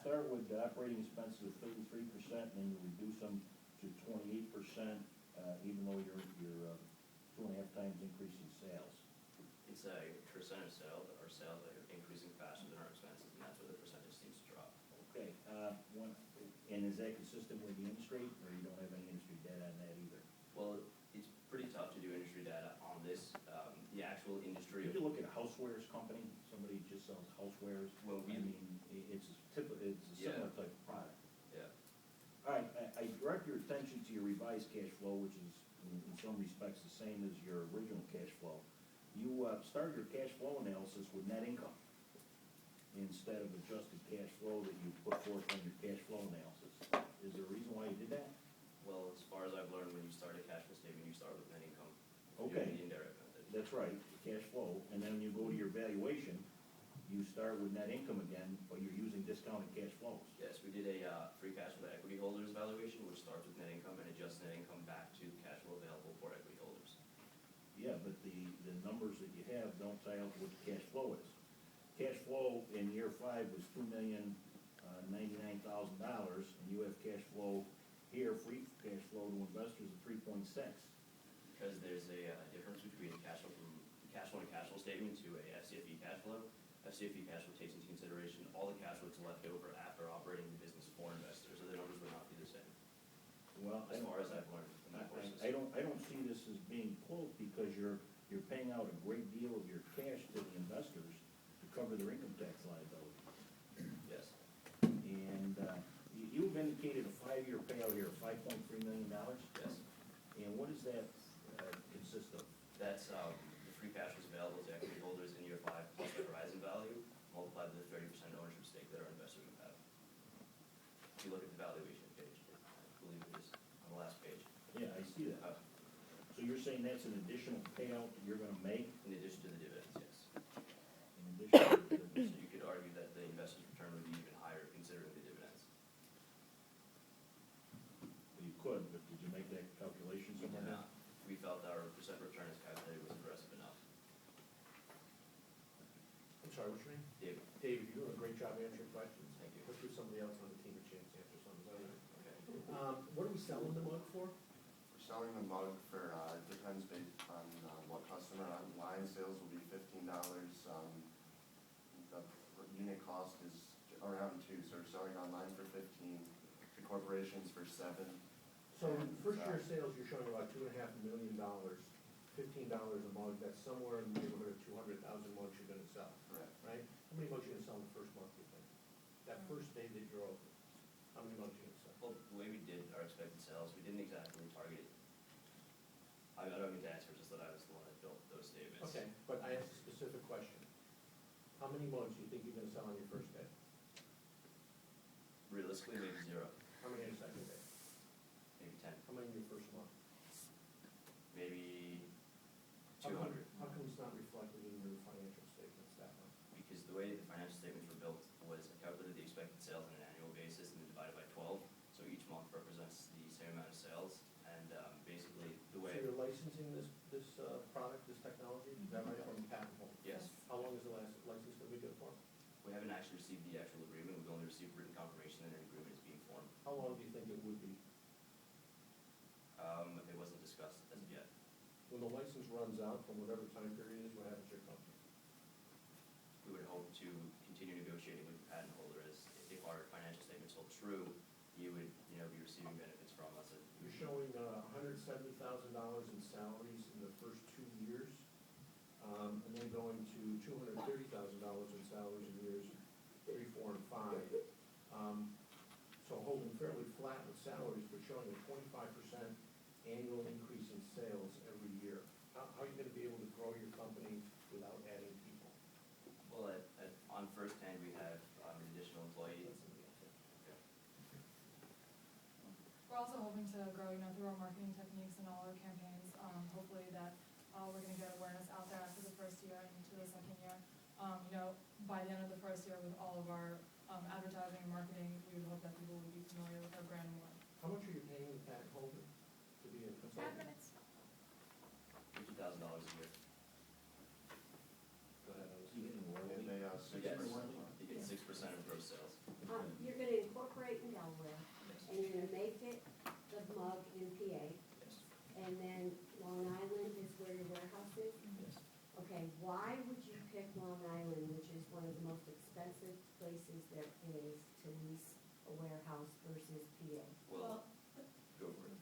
start with the operating expenses of 33%, and then you reduce them to 28%, even though you're 2.5 times increase in sales. It's a percent of sales, our sales are increasing faster than our expenses, and that's where the percentage seems to drop. Okay, and is that consistent with the industry, or you don't have any industry data on that either? Well, it's pretty tough to do industry data on this. The actual industry. If you look at a housewares company, somebody just sells housewares, Well, I mean, it's a similar Yeah. type of product. Yeah. All right, I direct your attention to your revised cash flow, which is in some respects the same as your original cash flow. You started your cash flow analysis with net income instead of adjusted cash flow that you put forth on your cash flow analysis. Is there a reason why you did that? Well, as far as I've learned, when you start a cash flow statement, you start with net income. Okay. The indirect method. That's right, the cash flow, and then when you go to your valuation, you start with net income again, but you're using discounted cash flows. Yes, we did a free cash flow equity holders evaluation, which starts with net income and adjusts net income back to cash flow available for equity holders. Yeah, but the numbers that you have don't tie up with what the cash flow is. Cash flow in year 5 was $2,099,000, and you have cash flow here, free cash flow to investors of 3.6. Because there's a difference between cash flow and cash flow statement to a FCFE cash flow. FCFE cash flow takes into consideration all the cash flow that's left over after operating the business for investors, so the numbers would not be the same. Well, As far as I've learned from my courses. I don't see this as being pulled because you're paying out a great deal of your cash to the investors to cover their income tax liability. Yes. And you've indicated a 5-year payout here of $5.3 million. Yes. And what does that consist of? That's the free cash was available to equity holders in year 5 plus the horizon value multiplied by the 30% ownership stake that our investors would have. If you look at the valuation page, I believe it is on the last page. Yeah, I see that. So you're saying that's an additional payout that you're gonna make In addition to the dividends, yes. in addition to the So dividends? you could argue that the investor's return would be even higher considering the dividends. Well, you could, but did you make that calculation We somewhere? did not. We felt our percent return as calculated was aggressive enough. I'm sorry, what's your name? David, David, you're doing a great job answering questions. Thank you. Let's give somebody else on the team a chance to answer some, is that all right? okay. What are we selling the mug for? We're selling the mug for, depends based on what customer. Line sales will be $15. The unit cost is around 2, so we're selling online for 15. The corporations for 7. So first year sales, you're showing about $2.5 million, $15 a mug, that's somewhere in the neighborhood of 200,000 mugs you're gonna sell, Correct. right? How many mugs you gonna sell in the first month, you think? That first day that you're open, how many mugs you gonna sell? Well, the way we did our expected sales, we didn't exactly target. I don't mean to answer, just that I was the one that built those statements. Okay, but I asked a specific question. How many mugs do you think you're gonna sell on your first day? Realistically, maybe 0, How many on your second day? maybe 10, How many in your first month? maybe How come- 200. How come it's not reflected in your financial statements that way? Because the way the financial statements were built was I calculated the expected sales on an annual basis and then divided by 12. So each month represents the same amount of sales. And basically, the way. So you're licensing this product, this technology, is that right, from patent holder? Yes. How long is the license gonna be good for? We haven't actually received the actual agreement. We've only received written confirmation that an agreement is being formed. How long do you think it would be? It wasn't discussed as of yet. When the license runs out, from whatever time period is, what happens to your company? We would hope to continue negotiating with the patent holder as if our financial statements hold true, you would, be receiving benefits from us. You're showing $170,000 in salaries in the first 2 years, and then going to $230,000 in salaries in years 3, 4, and 5. So holding fairly flat with salaries, but showing a 25% annual increase in sales every year. How are you gonna be able to grow your company without adding people? Well, on first hand, we have an additional employee. We're also hoping to grow, through our marketing techniques and all our campaigns, hopefully that we're gonna get awareness out there after the first year and into the second year. By the end of the first year with all of our advertising and marketing, we would hope that people would be familiar with our brand more. How much are you paying the patent holder to be a consultant? $50,000 a year. Go ahead, I was- You getting And royalty? they, So 6%. yes, you get 6% of gross sales. You're of the most expensive places there is to lease a warehouse versus PA? Well, go for it.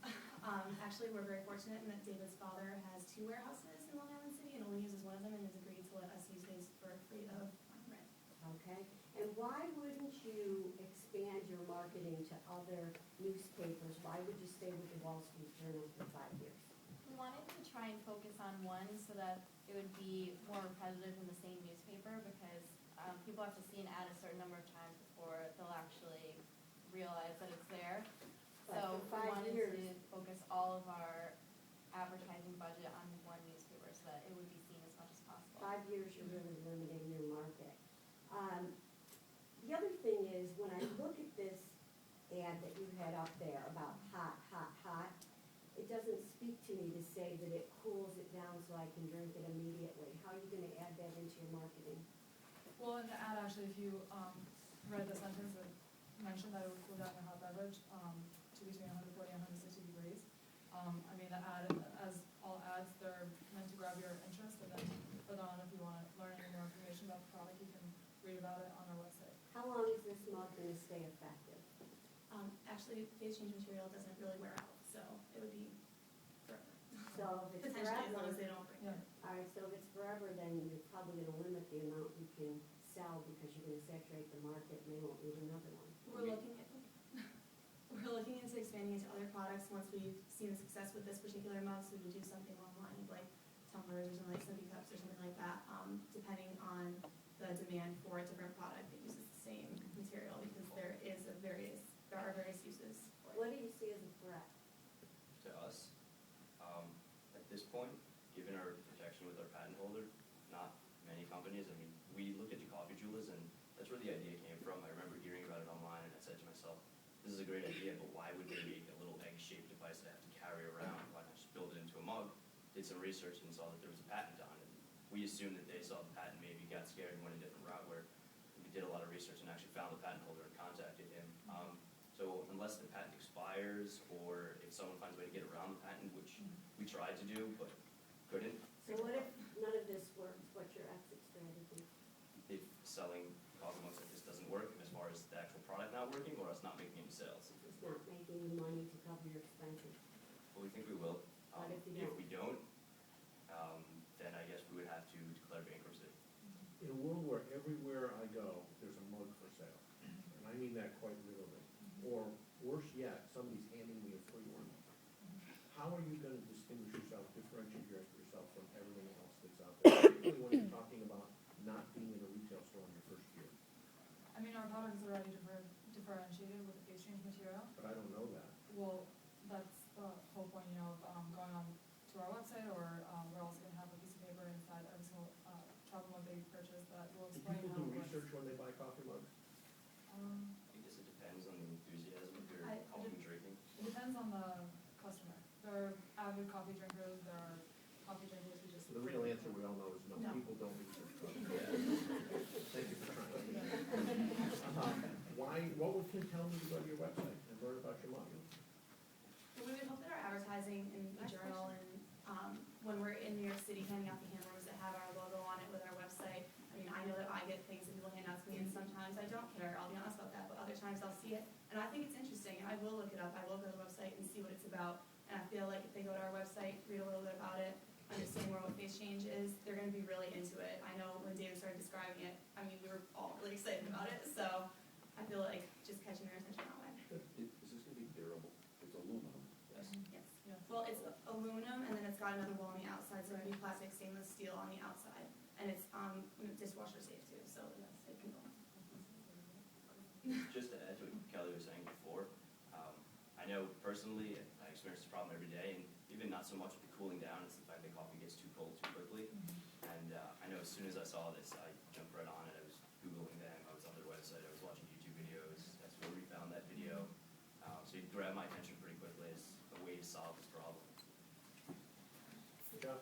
Actually, we're very fortunate in that David's father has 2 warehouses in Long Island City and only uses one of them and has agreed to let us use his for free of rent. Okay, and why wouldn't you expand your marketing to other newspapers? Why would you stay with the Wall Street Journal for 5 years? We wanted to try and focus on one so that it would be more repetitive in the same newspaper because people have to see an ad a certain number of times before they'll actually realize that it's there. But So for we 5 wanted years- to focus all of our advertising budget on one newspaper so that it would be seen as much as possible. 5 years, you're really limiting your market. The other thing is, when I look at this ad that you had up there about hot, hot, hot, it doesn't speak to me to say that it cools it down so I can drink it immediately. How are you gonna add that into your marketing? Well, in the ad, actually, if you, read the sentence, it mentioned that it would cool down your hot beverage, to between 140 and 160 degrees. I mean, the ad, as all ads, they're meant to grab your interest, and then further on, if you wanna learn any more information about the product, you can read about it on our website. How long is this mug gonna stay effective? Actually, phase change material doesn't really wear out, so it would be forever. So if it's Potentially, as long forever, as they don't break Yeah. it. all right, so if it's forever, then you're probably gonna limit the amount you can sell because you're gonna saturate the market and they won't need another one. We're looking at, we're looking into expanding into other products once we've seen the success with this particular mug, so we would do something along the lines of like tumblers or something like sippy cups or something like that, depending on the demand for a different product that uses the same material, because there are various uses for it. What do you see as a threat? To us, at this point, given our protection with our patent holder, not many companies, I mean, we looked into coffee jewelers and that's where the idea came from. I remember hearing about it online and I said to myself, this is a great idea, but why would they make a little egg-shaped device that I have to carry around? Why not just build it into a mug? Did some research and saw that there was a patent on it. We assumed that they saw the patent, maybe got scared and went a different route, where we did a lot of research and actually found the patent holder and contacted him. So unless the patent expires or if someone finds a way to get around the patent, which we tried to do but couldn't, So what if none of this works? What's your exit strategy? if selling coffee mugs like this doesn't work, as far as the actual product not working or us not making any sales. It's not making you money to cover your expenses. Well, we think we will. What if you If don't? we don't, then I guess we would have to declare bankruptcy. In a world where everywhere I go, there's a mug for sale, and I mean that quite literally, or worse yet, somebody's handing me a free one. How are you gonna distinguish yourself, differentiate yourself from everything else that's out there, particularly when you're talking about not being in a retail store in your first year? I mean, our product is already differentiated with the phase change material. But I don't know that. Well, that's the whole point, of going on to our website, or we're also gonna have a piece of paper inside every single travel mug they purchase that will Do explain people how do it works. research when they buy coffee mugs? I guess it depends on the enthusiasm if you're coffee drinking. It depends on the customer. There are avid coffee drinkers, there are coffee drinkers who just. So the real answer we all know is no, No. people don't research coffee. Yeah. Thank you for trying. What can tell me to go to your website and learn about your mug? We would hope that our advertising in the journal and, when we're in New York City handing out the handrooms that have our logo on it with our website, I mean, I know that I get things that people hand out to me and sometimes I don't care, I'll be honest about that, but other times I'll see it and I think it's interesting and I will look it up, I will go to the website and see what it's about. And I feel like if they go to our website, read a little bit about it, understand more what phase change is, they're gonna be really into it. I know when David started describing it, I mean, we were all really excited about it, so I feel like just catching their attention that way. Is this gonna be durable? It's aluminum. Yes. Yes. Yeah. Well, it's aluminum and then it's got another wall on the outside, so it'd be plastic stainless steel on the outside. And it's, dishwasher safe too, so yes, it can go. Just to add to what Kelly was saying before, I know personally, I experience this problem every day, and even not so much with the cooling down, it's the fact that coffee gets too cold too quickly. And I know as soon as I saw this, I jumped right on it, I was Googling them, I was on their website, I was watching YouTube videos, that's where we found that video. So it grabbed my attention pretty quickly as a way to solve this problem. Jeff?